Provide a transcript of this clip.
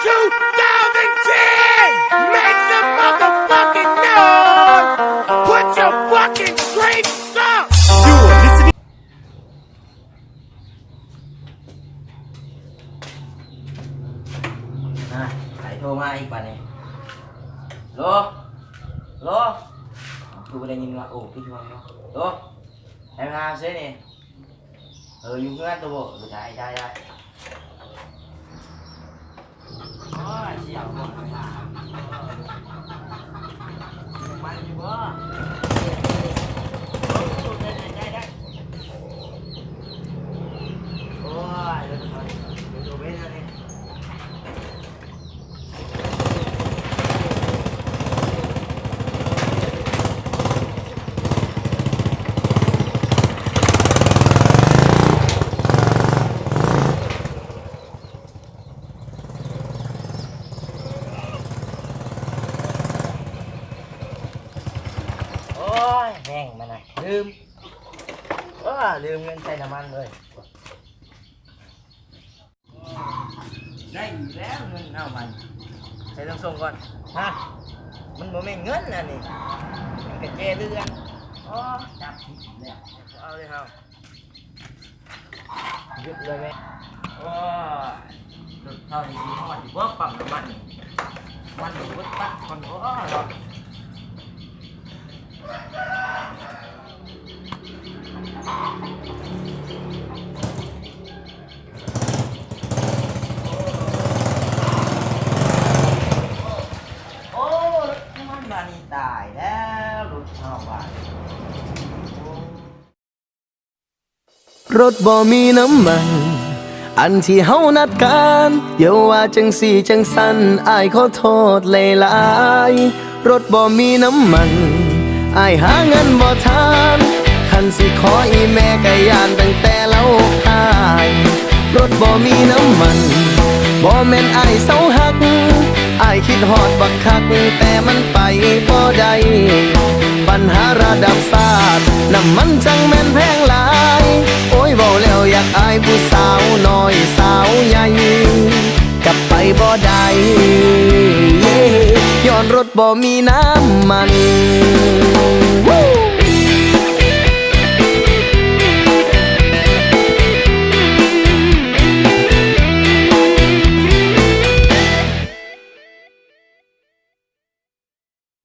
2010! Make some motherfucking noise! Put your fucking drinks up! You're listening. ใครโทรมาอีกป่ะเนี่ยโลโลกูไม่ได้ยินว่าโอ้พี่ทวงเนาะโลให้มาเซ่เนี่ยอยู่เพื่อนตัวบ่ได้โอ้ยเสียวหมดเลยค่ะมันอยู่บ่ได้โอ้ยเดี๋ยวดูเว้ยนะเนี่ยแม่งมันนะลืมเงินใส่น้ำมันเลยได้อยู่แล้วเงินเอามันใส่ต้องส่งก่อนฮะมันบ่แม่นเงินนะนี่มันกระเจเรื่องจับเนี่ยเอาเลยเฮาหยุดเลยไหมหยุดเท่านี้เพราะว่าที่ว่าปั๊มน้ำมันวันหนึ่งวัดตัดคนรถนี่ตายแล้วรถเข้าบ้านรถบ่มีน้ำมันอันที่เฮานัดกันอย่าว่าจังสี่จังสันอ้ายขอโทษหลายๆรถบ่มีน้ำมันอ้ายหาเงินบ่ทันคันสิขออีแม่ก็ย่านตั้งแต่เล่าหายรถบ่มีน้ำมันบ่แม่นอ้ายเศร้าหักอ้ายคิดฮอดบักคักแต่มันไปบ่ได้ปัญหาระดับชาติน้ำมันจังแม่นแพงหลายโอ้ยเว้าแล้วอยากอายผู้สาวน้อยสาวใหญ่กลับไปบ่ได้ย้อนรถบ่มีน้ำมัน